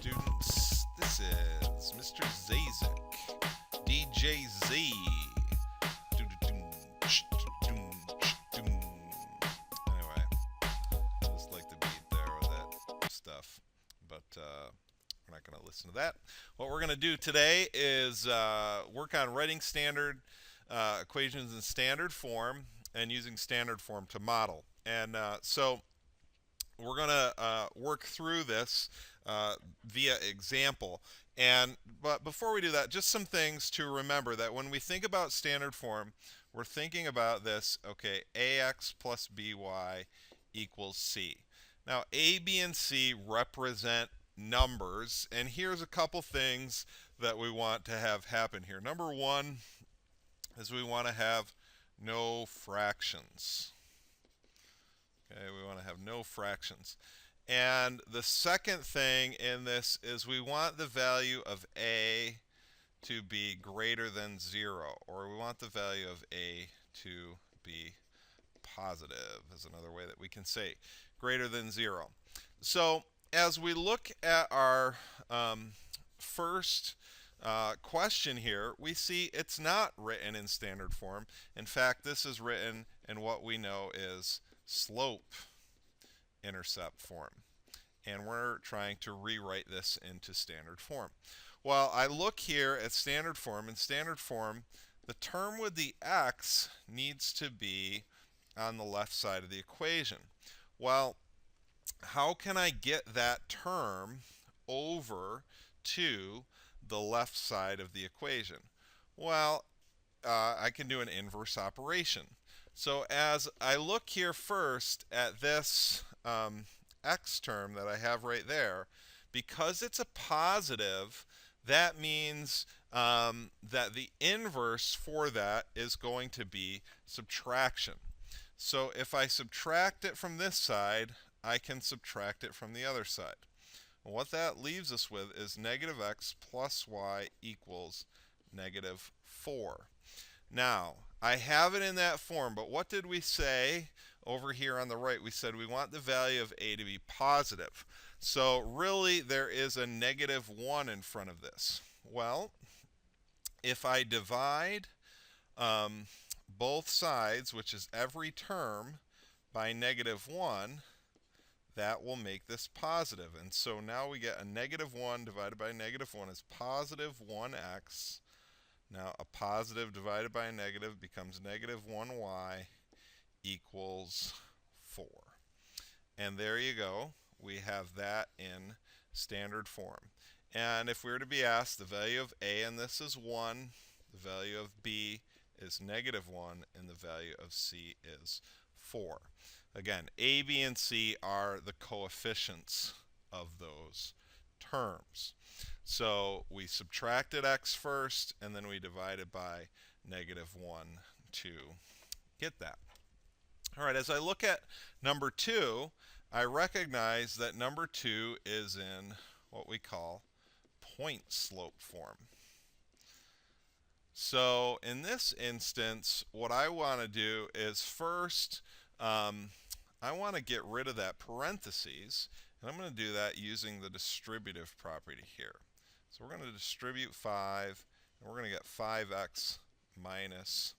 students. This is Mr. Zacek, DJ Z. Anyway, I just like the beat there with that stuff, but we're not going to listen to that. What we're going to do today is work on writing standard equations in standard form and using standard form to model. And so we're going to work through this via example. But before we do that, just some things to remember that when we think about standard form, we're thinking about this, okay, ax plus by equals c. Now, a, b, and c represent numbers, and here's a couple things that we want to have happen here. Number one is we want to have no fractions. Okay, we want to have no fractions. And the second thing in this is we want the value of a to be greater than 0, or we want the value of a to be positive, is another way that we can say greater than 0. So as we look at our first question here, we see it's not written in standard form. In fact, this is written in what we know is slope intercept form. And we're trying to rewrite this into standard form. Well, I look here at standard form. In standard form, the term with the x needs to be on the left side of the equation. Well, how can I get that term over to the left side of the equation? Well, I can do an inverse operation. So as I look here first at this x term that I have right there, because it's a positive, that means that the inverse for that is going to be subtraction. So if I subtract it from this side, I can subtract it from the other side. And what that leaves us with is negative x plus y equals negative 4. Now, I have it in that form, but what did we say over here on the right? We said we want the value of a to be positive. So really, there is a negative 1 in front of this. Well, if I divide both sides, which is every term, by negative 1, that will make this positive. And so now we get a negative 1 divided by negative 1 is positive 1x. Now, a positive divided by a negative becomes negative 1y equals 4. And there you go. We have that in standard form. And if we were to be asked, the value of a in this is 1, the value of b is negative 1, and the value of c is 4. Again, a, b, and c are the coefficients of those terms. So we subtracted x first, and then we divided by negative 1 to get that. All right, as I look at number 2, I recognize that number 2 is in what we call point slope form. So in this instance, what I want to do is first, I want to get rid of that parentheses, and I'm going to do that using the distributive property here. So we're going to distribute 5, and we're going to get 5x minus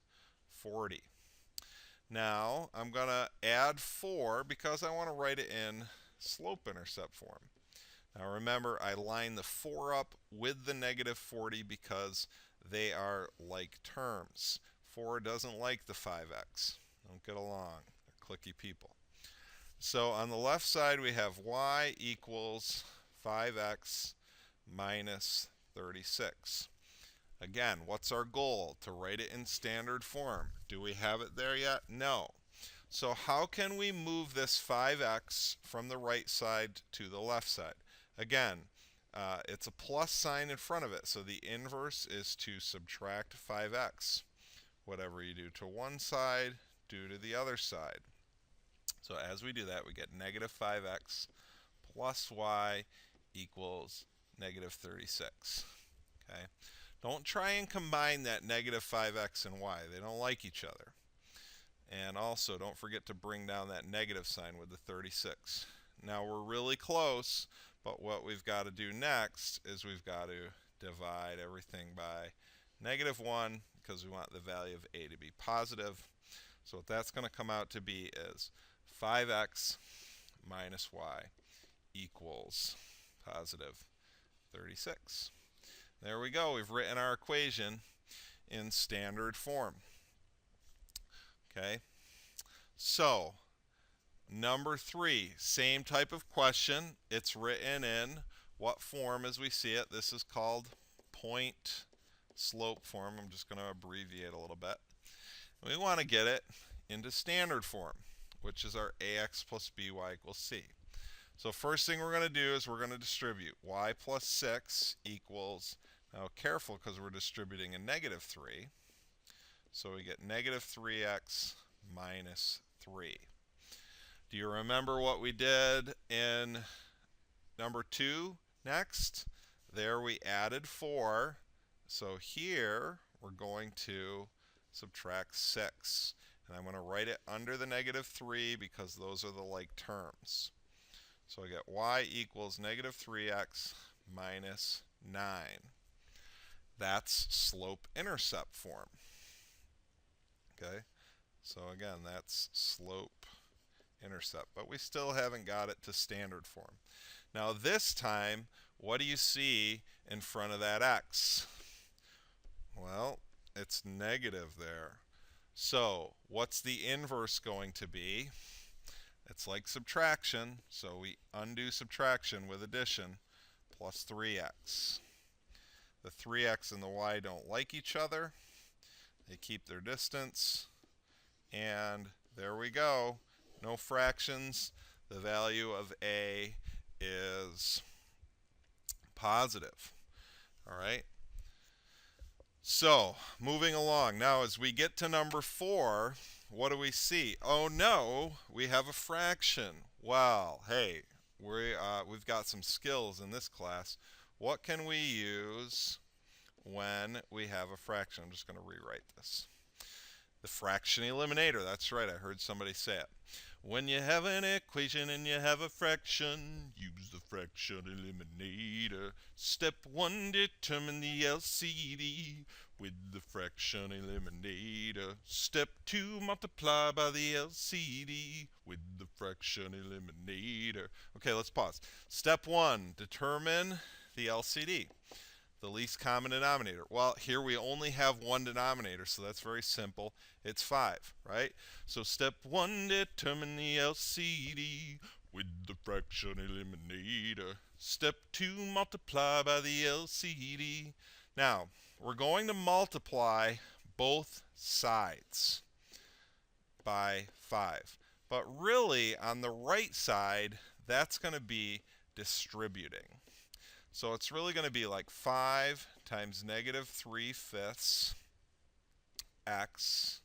40. Now, I'm going to add 4 because I want to write it in slope intercept form. Now remember, I line the 4 up with the negative 40 because they are like terms. 4 doesn't like the 5x. Don't get along. They're cliquey people. So on the left side, we have y equals 5x minus 36. Again, what's our goal? To write it in standard form. Do we have it there yet? No. So how can we move this 5x from the right side to the left side? Again, it's a plus sign in front of it, so the inverse is to subtract 5x. Whatever you do to one side, do to the other side. So as we do that, we get negative 5x plus y equals negative 36. Okay? Don't try and combine that negative 5x and y. They don't like each other. And also, don't forget to bring down that negative sign with the 36. Now we're really close, But what we've got to do next is we've got to divide everything by -1 because we want the value of a to be positive. So what that's going to come out to be is 5x minus y equals positive 36. There we go. We've written our equation in standard form. Okay. So number 3, same type of question. It's written in what form as we see it? This is called point slope form. I'm just going to abbreviate a little bit. We want to get it into standard form, which is our ax plus by equals c. So first thing we're going to do is we're going to distribute y plus 6 equals, now careful because we're distributing a -3, so we get -3x minus 3. Do you remember what we did in number 2 next? There we added 4, so here we're going to subtract 6. And I'm going to write it under the -3 because those are the like terms. So I get y equals -3x minus 9. That's slope-intercept form. Okay, so again, that's slope-intercept. But we still haven't got it to standard form. Now this time, what do you see in front of that x? Well, it's negative there. So what's the inverse going to be? It's like subtraction, so we undo subtraction with addition, plus 3x. The 3x and the y don't like each other. They keep their distance. And there we go. No fractions. The value of a is positive. All right? So, moving along. Now, as we get to number 4, what do we see? Oh no, we have a fraction. Well, hey, we've got some skills in this class. What can we use when we have a fraction? I'm just going to rewrite this. The fraction eliminator. That's right, I heard somebody say it. When you have an equation and you have a fraction, use the fraction eliminator. Step 1, determine the LCD with the fraction eliminator. Step 2, multiply by the LCD with the fraction eliminator. Okay, let's pause. Step 1, determine the LCD, the least common denominator. Well, here we only have one denominator, so that's very simple. It's 5, right? So step 1, determine the LCD with the fraction eliminator. Step 2, multiply by the LCD. Now, we're going to multiply both sides by 5. But really, on the right side, that's going to be distributing. So it's really going to be like 5 times -3/5 x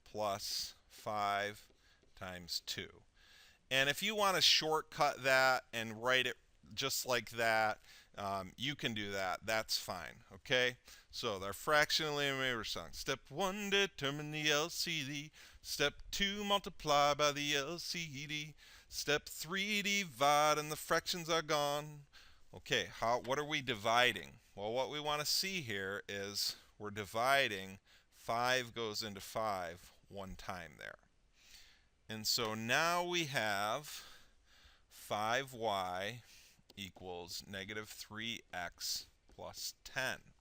plus 5 times 2. And if you want to shortcut that and write it just like that, you can do that. That's fine. Okay? So our fraction eliminator song. Step 1, determine the LCD. Step 2, multiply by the LCD. Step 3, divide, and the fractions are gone. Okay, what are we dividing? Well, what we want to see here is we're dividing 5 goes into 5 one time there. And so now we have 5y equals -3x plus 10.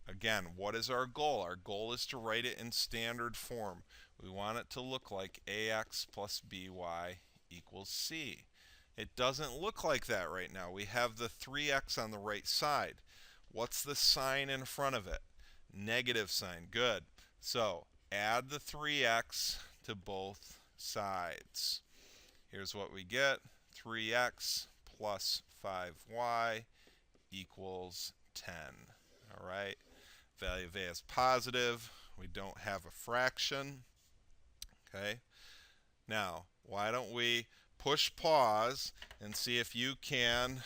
Again, what is our goal? Our goal is to write it in standard form. We want it to look like ax plus by equals c. It doesn't look like that right now. We have the 3x on the right side. What's the sign in front of it? Negative sign. Good. So add the 3x to both sides. Here's what we get. 3x plus 5y equals 10. All right. Value of a is positive. We don't have a fraction. Okay. Now, why don't we push pause and see if you can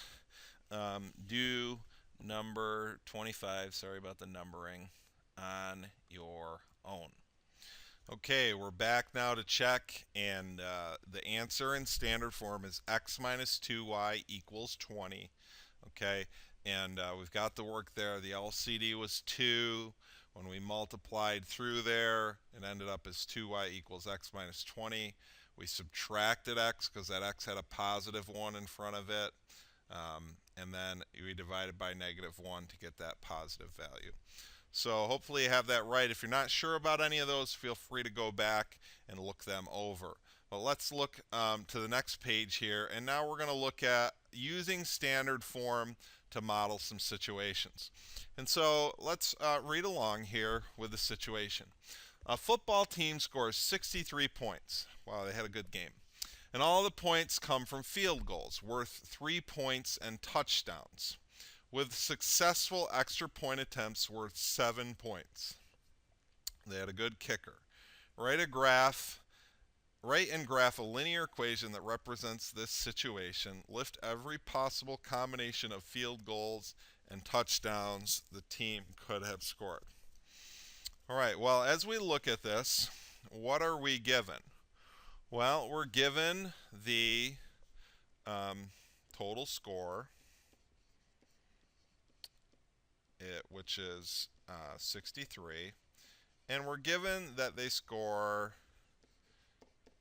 do number 25, sorry about the numbering, on your own. Okay, we're back now to check, and the answer in standard form is x minus 2y equals 20. Okay, and we've got the work there. The LCD was 2. When we multiplied through there, it ended up as 2y equals x minus 20. We subtracted x because that x had a positive 1 in front of it. And then we divided by negative 1 to get that positive value. So hopefully you have that right. If you're not sure about any of those, feel free to go back and look them over. But let's look to the next page here. And now we're going to look at using standard form to model some situations. And so let's read along here with the situation. A football team scores 63 points. Wow, they had a good game. And all the points come from field goals, worth 3 points and touchdowns, with successful extra point attempts worth 7 points. They had a good kicker. Write and graph a linear equation that represents this situation. Lift every possible combination of field goals and touchdowns the team could have scored. All right, well, as we look at this, what are we given? Well, we're given the total score, which is 63, and we're given that they score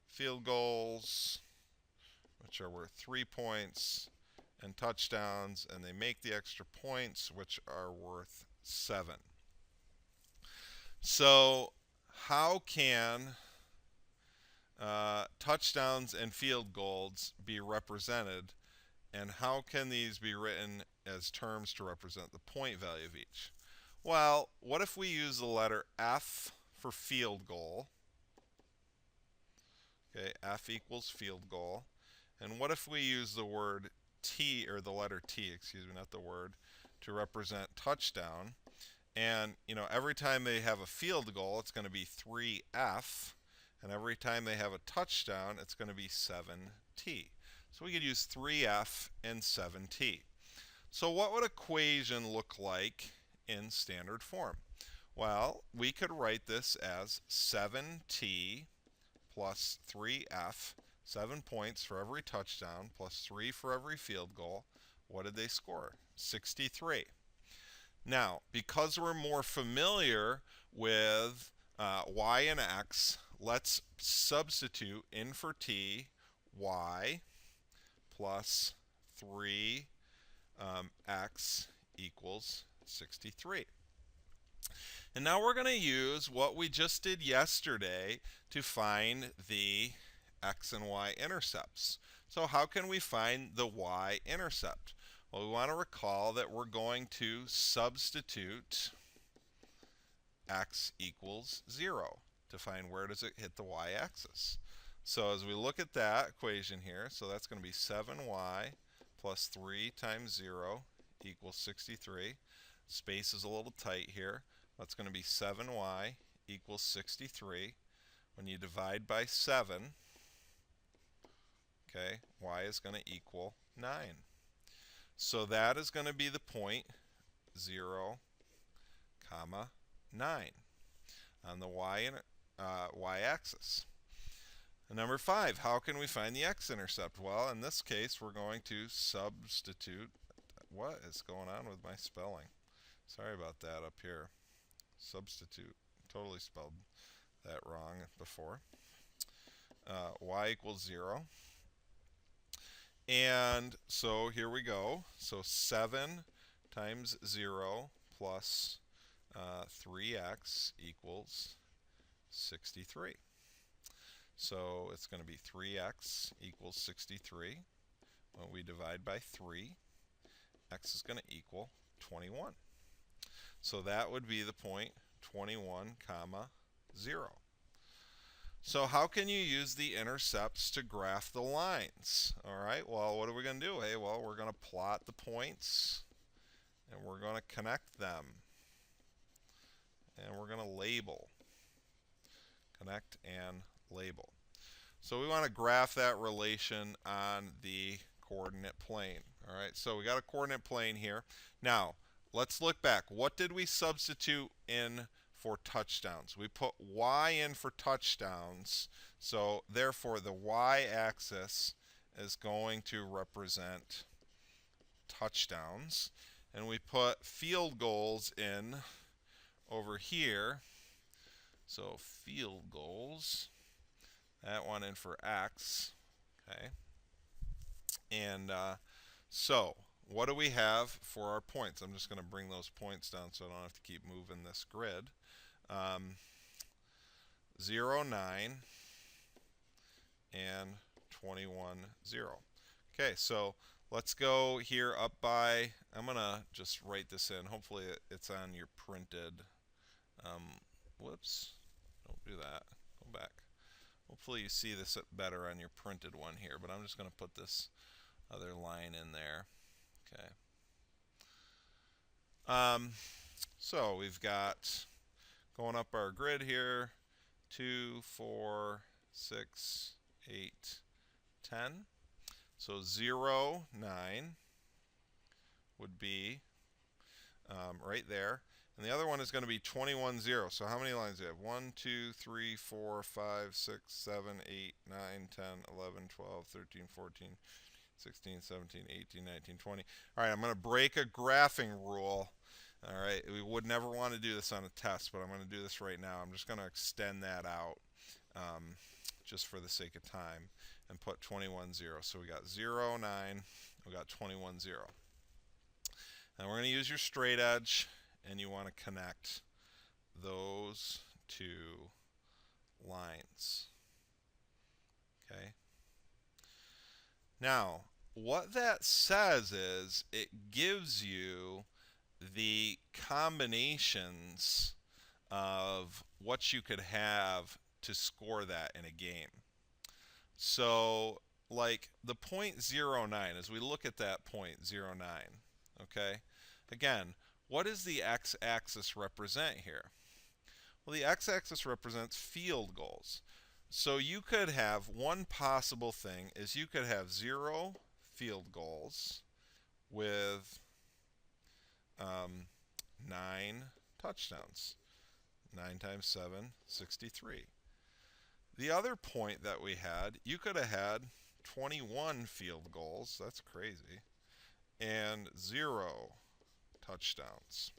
field goals, which are worth 3 points, and touchdowns, and they make the extra points, which are worth 7. So how can touchdowns and field goals be represented, and how can these be written as terms to represent the point value of each? Well, what if we use the letter F for field goal? Okay, F equals field goal. And what if we use the word T, or the letter T, excuse me, not the word, to represent touchdown? And, every time they have a field goal, it's going to be 3F. And every time they have a touchdown, it's going to be 7T. So we could use 3F and 7T. So what would equation look like in standard form? Well, we could write this as 7T plus 3F, 7 points for every touchdown, plus 3 for every field goal. What did they score? 63. Now, because we're more familiar with y and x, let's substitute in for t y plus 3x equals 63. And now we're going to use what we just did yesterday to find the x and y intercepts. So how can we find the y-intercept? Well, we want to recall that we're going to substitute x equals 0 to find where does it hit the y-axis. So as we look at that equation here, so that's going to be 7y plus 3 times 0 equals 63. Space is a little tight here. That's going to be 7y equals 63. When you divide by 7, okay, y is going to equal 9. So that is going to be the point 0, 9 on the y-axis. Number 5, how can we find the x-intercept? Well, in this case, we're going to substitute. What is going on with my spelling? Sorry about that up here. Substitute. Totally spelled that wrong before. Y equals 0. And so here we go. So 7 times 0 plus 3x equals 63. So it's going to be 3x equals 63. When we divide by 3, x is going to equal 21. So that would be the point 21, 0. So how can you use the intercepts to graph the lines? All right, well, what are we going to do? Hey, well, we're going to plot the points, and we're going to connect them. And we're going to label. Connect and label. So we want to graph that relation on the coordinate plane. All right, so we got a coordinate plane here. Now, let's look back. What did we substitute in for touchdowns. We put Y in for touchdowns, so therefore the Y-axis is going to represent touchdowns. And we put field goals in over here. So field goals, that one in for X. Okay. And so what do we have for our points? I'm just going to bring those points down so I don't have to keep moving this grid. 0, 9, and 21, 0. Okay, so let's go here up by, I'm going to just write this in. Hopefully it's on your printed. Whoops, don't do that. Go back. Hopefully you see this better on your printed one here, but I'm just going to put this other line in there. Okay. So we've got, going up our grid here, 2, 4, 6, 8, 10. So 0, 9 would be right there. And the other one is going to be 21, 0. So how many lines do you have? 1, 2, 3, 4, 5, 6, 7, 8, 9, 10, 11, 12, 13, 14, 16, 17, 18, 19, 20. All right, I'm going to break a graphing rule. All right, we would never want to do this on a test, but I'm going to do this right now. I'm just going to extend that out just for the sake of time and put 21, 0. So we got 0, 9, we got 21, 0. Now we're going to use your straight edge, and you want to connect those two lines. Okay. Now, what that says is it gives you the combinations of what you could have to score that in a game. So, like the point 0.09, as we look at that point 0.9, okay? Again, what does the x-axis represent here? Well, the x-axis represents field goals. So you could have, one possible thing is you could have 0 field goals with 9 touchdowns. 9 times 7, 63. The other point that we had, you could have had 21 field goals. That's crazy. And 0 touchdowns.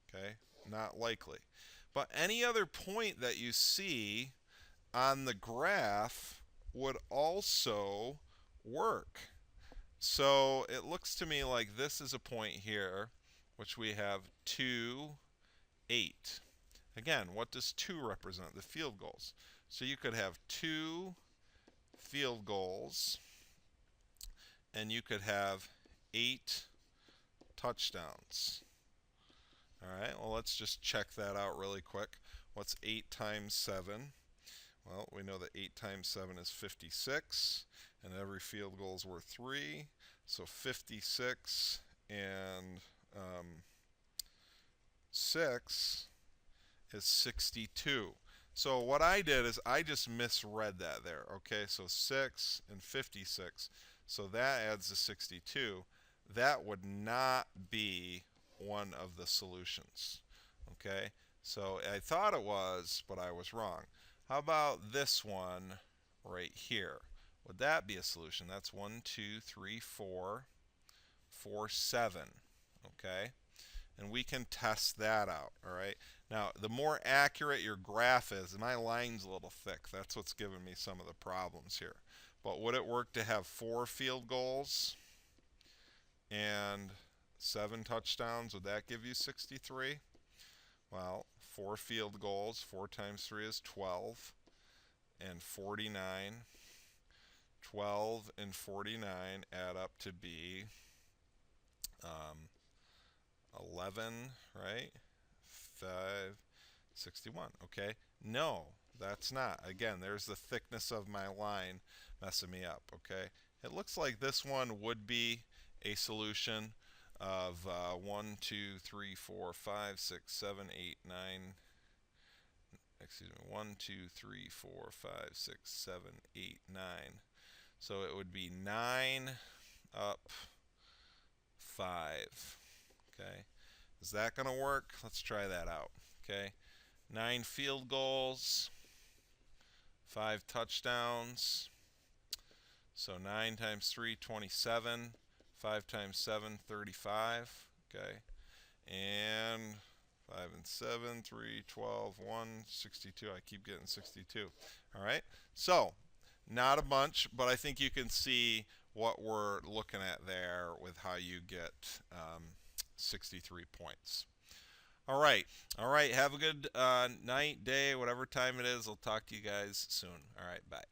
Okay? Not likely. But any other point that you see on the graph would also work. So it looks to me like this is a point here, which we have 2, 8. Again, what does 2 represent? The field goals. So you could have 2 field goals, and you could have 8 touchdowns. All right, well, let's just check that out really quick. What's 8 times 7? Well, we know that 8 times 7 is 56, and every field goal is worth 3. So 56 and 6 is 62. So what I did is I just misread that there. Okay, so 6 and 56. So that adds to 62. That would not be one of the solutions. Okay, so I thought it was, but I was wrong. How about this one right here? Would that be a solution? That's 1, 2, 3, 4, 4, 7. Okay, and we can test that out. All right. Now, the more accurate your graph is, and my line's a little thick, that's what's giving me some of the problems here. But would it work to have 4 field goals and 7 touchdowns? Would that give you 63? Well, 4 field goals, 4 times 3 is 12, and 49. 12 and 49 add up to be 11, right? 5, 61. Okay, no, that's not. Again, there's the thickness of my line messing me up. Okay, it looks like this one would be a solution of 1, 2, 3, 4, 5, 6, 7, 8, 9. Excuse me, 1, 2, 3, 4, 5, 6, 7, 8, 9. So it would be 9 up 5. Okay, is that going to work? Let's try that out. Okay, 9 field goals, 5 touchdowns. So 9 times 3, 27. 5 times 7, 35. Okay, and 5 and 7, 3, 12, 1, 62. I keep getting 62. All right, so not a bunch, but I think you can see what we're looking at there with how you get 63 points. All right. All right. Have a good night, day, whatever time it is. I'll talk to you guys soon. All right. Bye.